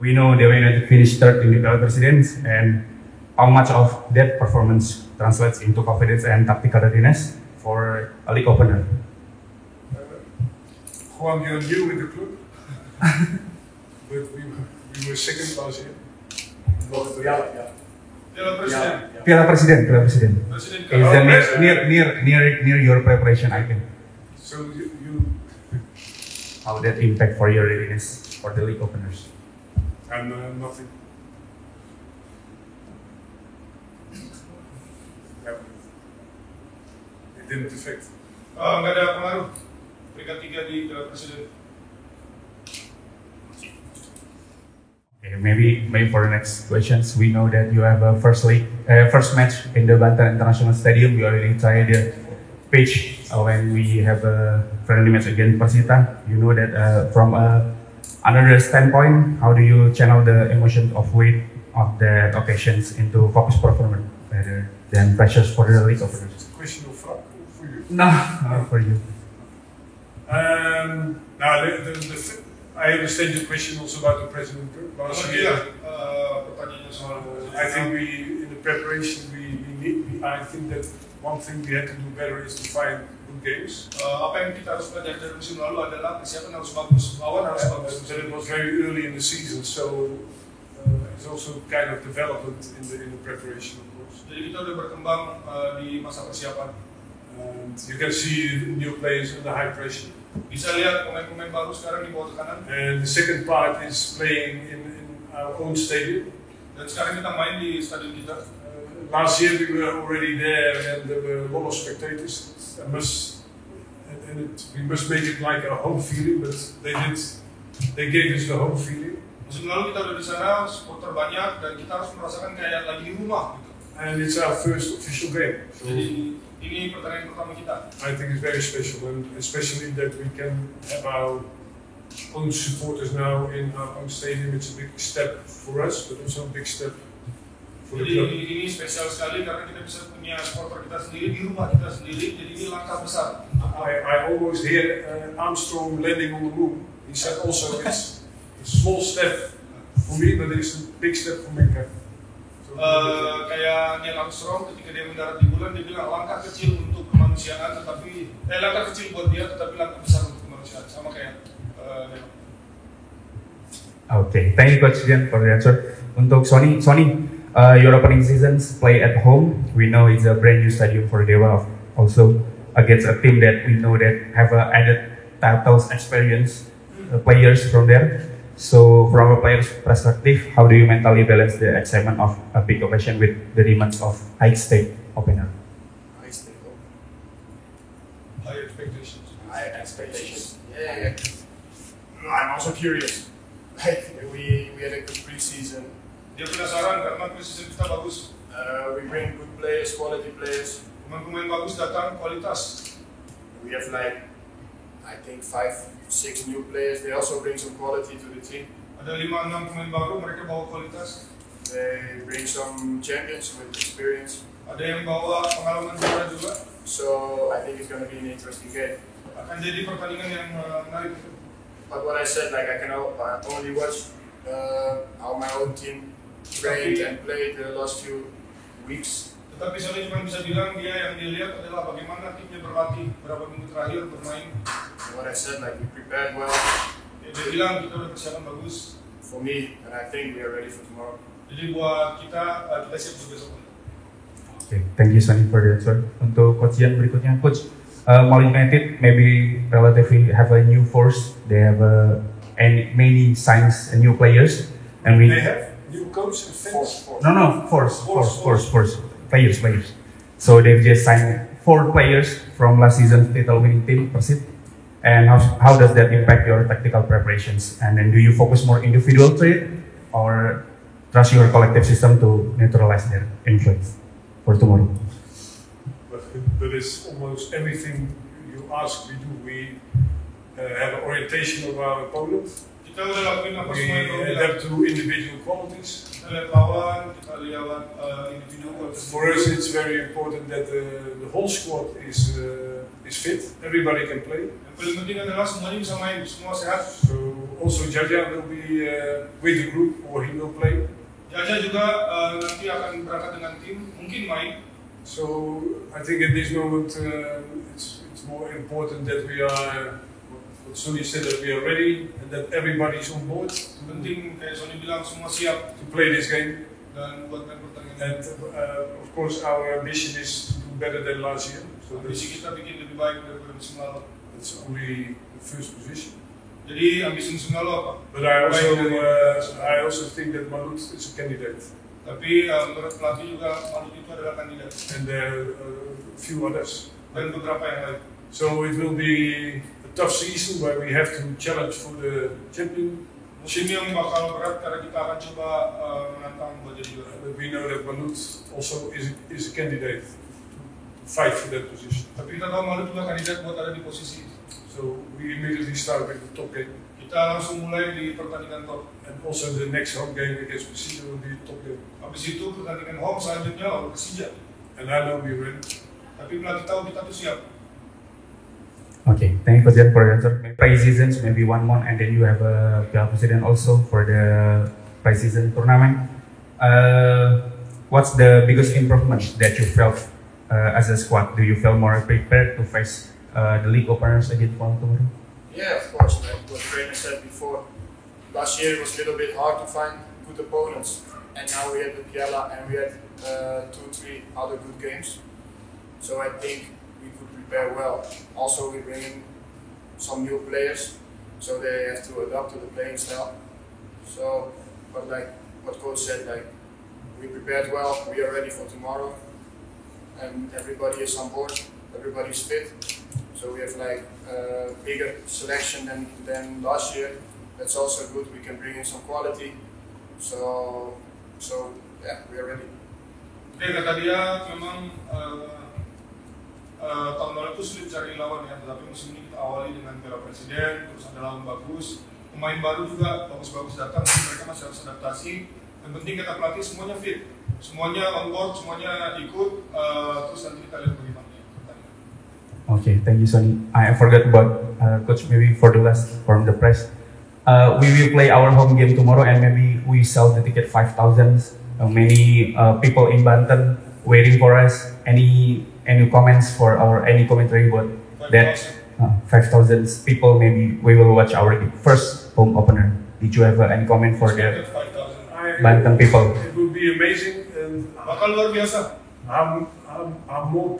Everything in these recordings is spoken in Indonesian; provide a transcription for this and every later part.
We know Dewa United finished third in the Piala Presiden, and how much of that performance translates into confidence and tactical readiness for a league opener? Juan, you're new with the club, but we were second last year. Piala Presiden. Is near your preparation, I think. So How that impact for your readiness for the league openers? and nothing. It didn't affect. Nggak ada pengaruh peringkat 3 di Piala Presiden. Okay, maybe for the next questions, we know that you have a first match in the Banten International Stadium. You already tried the pitch when we have a friendly match against Persita. You know that from another standpoint, how do you channel the emotion of weight of the occasions into focus performance rather than pressures for the league openers? It's a question of Frank or for you? No, for you. Now, I understand your question also about the President Cup. Last year, Pertanyaannya soal I think in the preparation, I think that one thing we had to do better is to find good games. apa yang kita harus pelajari dari musim lalu adalah persiapan harus bagus, lawan harus bagus. But it was very early in the season, so it's also kind of development in the preparation, of course. Jadi kita udah berkembang di masa persiapan. And you can see new players under high pressure. Bisa lihat pemain-pemain baru sekarang di bawah tekanan. And the second part is playing in our own stadium. Dan sekarang kita main di stadion kita. Last year we were already there, and there were a lot of spectators. We must make it like a home feeling, but they gave us the home feeling. Musim lalu kita udah di sana, supporter banyak, dan kita harus merasakan kayak lagi di rumah. Gitu. And it's our first official game. So Jadi ini pertandingan pertama kita. I think it's very special, and especially that we can have our own supporters now in our own stadium. It's a big step for us, but also a big step for the Jadi club. ini spesial sekali karena kita bisa punya supporter kita sendiri di rumah kita sendiri. Jadi ini langkah besar. I almost hear Armstrong landing on the moon. He said also it's a small step for me, but it's a big step for Mika. Kayak Neil Armstrong ketika dia mendarat di bulan, dia bilang langkah kecil untuk kemanusiaan, tetapi langkah kecil buat dia, tetapi langkah besar untuk kemanusiaan, sama kayak Neil. Okay, thank you Coach Dian for the answer. Untuk Sony, your opening seasons play at home. We know it's a brand new stadium for Dewa, also against a team that we know that have a added titles experience players from there. So from a player's perspective, how do you mentally balance the excitement of a big occasion with the demands of high-stake opener? High-stake opener. High expectations. High expectations. Yeah. I'm also curious. Like we had a good preseason. Dia penasaran karena preseason kita bagus. We bring good players, quality players. Pemain-pemain bagus datang, kualitas. We have like I think 5-6 new players. They also bring some quality to the team. Ada 5-6 pemain baru, mereka bawa kualitas. They bring some champions with experience. Ada yang bawa pengalaman juara juga. So I think it's going to be an interesting game. Akan jadi pertandingan yang menarik. But what I said, like I can only watch how my own team trained and played the last few weeks. Tetapi saya cuma bisa bilang dia yang dilihat adalah bagaimana timnya berlatih beberapa minggu terakhir bermain. And what I said, like we prepared well. Dia bilang kita udah persiapan bagus. For me, and I think we are ready for tomorrow. Jadi buat kita siap untuk besok. Okay, thank you Sonny for the answer. Untuk Coach Ian berikutnya, Coach, Mal United maybe relatively have a new force. They have many signs and new players, and They have new coach and fans. force. Players. So they've just signed 4 players from last season's title-winning team, Persib. And how does that impact your tactical preparations? And then do you focus more individual trait or trust your collective system to neutralize their influence for tomorrow? But it's almost everything you ask we do. We have an orientation of our opponent. Kita udah lakuin apa semua yang We adapt to individual qualities. Kita lihat lawan, kita lihat individu. For us, it's very important that the whole squad is fit. Everybody can play. Yang paling penting adalah semuanya bisa main, semua sehat. So also Jaja will be with the group, or he will play. Jaja juga nanti akan berangkat dengan tim, mungkin main. So I think at this moment it's more important that we are, what Sonny said, that we are ready and that everybody is on board Penting kayak Sonny bilang semua siap to play this game. dan buat main pertandingan. And of course our ambition is to do better than last year. So Ambisi kita bikin lebih baik daripada musim lalu. that's only the first position. Jadi ambisi musim lalu apa? But I also think that Malut is a candidate, Tapi menurut pelatih juga Malut itu adalah kandidat and there are a few others. dan beberapa yang lain. So it will be a tough season where we have to challenge for the champion. Musim yang bakal berat karena kita akan coba menantang buat jadi juara. But we know that Malut also is a candidate to fight for that position. Tapi kita tahu Malut juga kandidat buat ada di posisi itu. So we immediately start with the top game, Kita langsung mulai di pertandingan top. and also the next home game against Persija will be a top game. Habis itu pertandingan home selanjutnya lawan Persija. And I know we're ready. Tapi pelatih tahu kita tuh siap. Okay, thank you Coach Jan for your answer. Pre-seasons, maybe 1 month, and then you have a Piala Presiden also for the pre-season tournament. What's the biggest improvement that you felt as a squad? Do you feel more prepared to face the league openers against tomorrow? Yeah, of course, like what trainer said before. Last year it was a little bit hard to find good opponents, and now we had the Piala and we had 2-3 other good games. So I think we could prepare well. Also, we bring in some new players, so they have to adapt to the playing style. So, but like what coach said, like we prepared well, we are ready for tomorrow, and everybody is on board, everybody's fit. So we have like a bigger selection than last year. That's also good. We can bring in some quality. So yeah, we are ready. Oke, kata dia memang tahun lalu itu sulit cari lawan ya, tetapi musim ini kita awali dengan Piala Presiden, terus ada lawan bagus, pemain baru juga bagus-bagus datang, mereka masih harus adaptasi. Yang penting kita pelatih semuanya fit, semuanya on board, semuanya ikut, terus nanti kita lihat bagaimana. Okay, thank you, Sonny. I forgot about Coach. Maybe for the last from the press, we will play our home game tomorrow, and maybe we sell the ticket 5,000. Many people in Banten waiting for us. Any comments for any commentary about that? 5,000 people. Maybe we will watch our first home opener. Did you have any comment for the Banten people? It will be amazing, and Bakal luar biasa. how more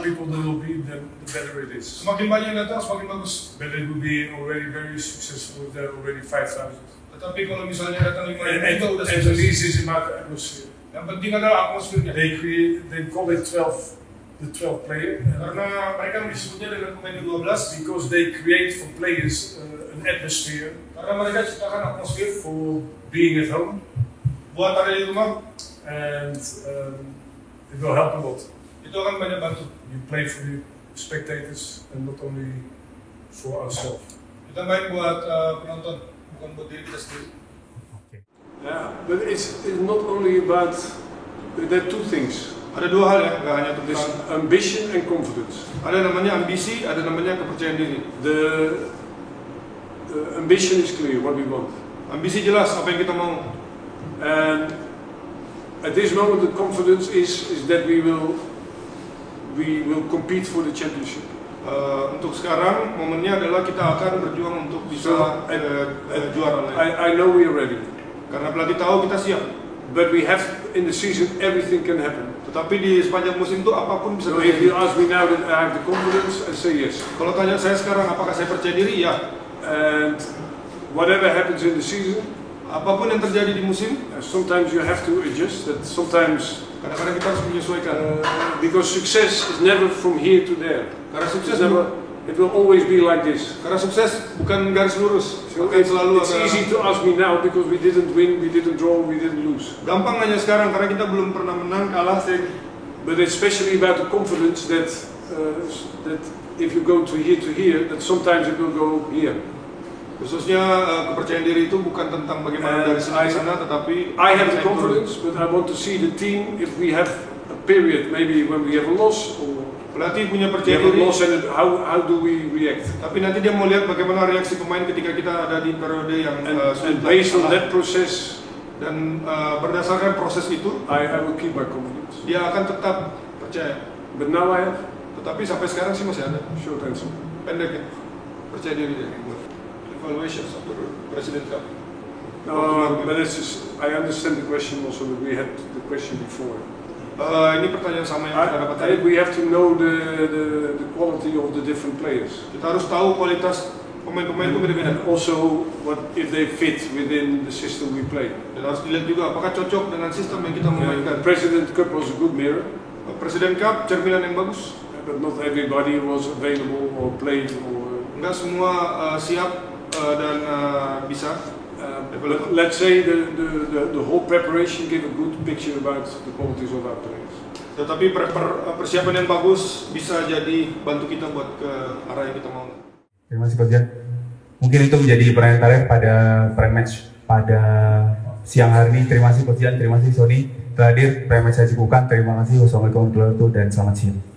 people there will be, the better it is. Semakin banyak yang datang, semakin bagus. But it will be already very successful if there are already 5,000. Tetapi kalau misalnya datang 5.000 itu udah And the sukses. least is about the atmosphere. Yang penting adalah atmosfernya. They call it the 12 player, Karena mereka disebutnya dengan pemain 12, because they create for players an atmosphere karena mereka ciptakan atmosfer for being at home, buat ada di rumah, and it will help a lot. itu akan banyak bantu. You play for the spectators and not only for ourselves. Kita main buat penonton, bukan buat diri kita sendiri. Okay. Yeah, but it's not only about. There are two things. Ada dua hal ya, nggak hanya This tentang ambition and confidence. ada namanya ambisi, ada namanya kepercayaan diri. The ambition is clear, what we want. Ambisi jelas apa yang kita mau. And at this moment the confidence is that we will compete for the championship. Untuk sekarang momennya adalah kita akan berjuang untuk bisa juara lagi. I know we are ready. Karena pelatih tahu kita siap. But we have, in the season, everything can happen. Tetapi di sepanjang musim itu apapun bisa So if you terjadi. ask me now that I have the confidence, I say yes. Kalau tanya saya sekarang apakah saya percaya diri, ya. And whatever happens in the season, Apapun yang terjadi di musim, sometimes you have to adjust. That sometimes kadang-kadang kita harus menyesuaikan. because success is never from here to there. Karena sukses It will always be like this. Karena sukses bukan garis lurus, So akan selalu it's ada. easy to ask me now because we didn't win, we didn't draw, we didn't lose. Gampang hanya sekarang karena kita belum pernah menang, kalah. But it's especially about the confidence that if you go to here, that sometimes it will go here. Khususnya kepercayaan diri itu bukan tentang bagaimana dari sini ke sana, tetapi I have the confidence, but I want to see the team if we have a period, maybe when we have a loss or Pelatih punya We percaya have a diri. loss and how do we react? Tapi nanti dia mau lihat bagaimana reaksi pemain ketika kita ada di periode yang And based on that process, dan berdasarkan proses itu I will keep my confidence. dia akan tetap percaya. But now I have Tetapi sampai sekarang sih masih ada short answer. pendek ya. Percaya diri dia buat evaluation satu Presiden Cup. No, but it's just, I understand the question also, but we had the question before. Ini pertanyaan sama yang kita dapat tadi. We have to know the quality of the different players. Kita harus tahu kualitas pemain-pemain itu beda-beda. And also what if they fit within the system we play. Dan harus dilihat juga apakah cocok dengan sistem yang kita memainkan. President Cup was a good mirror, Presiden Cup cerminan yang bagus. but not everybody was available or played or. Enggak semua siap dan bisa. But let's say the whole preparation gave a good picture about the qualities of our players. Tetapi persiapan yang bagus bisa jadi bantu kita buat ke arah yang kita mau. Terima kasih Coach Jan. Mungkin itu menjadi pertanyaan terakhir pada pre-match pada siang hari ini. Terima kasih Coach Jan, terima kasih Sony. Terakhir pre-match saya cukupkan. Terima kasih. Wassalamualaikum warahmatullahi wabarakatuh dan selamat siang.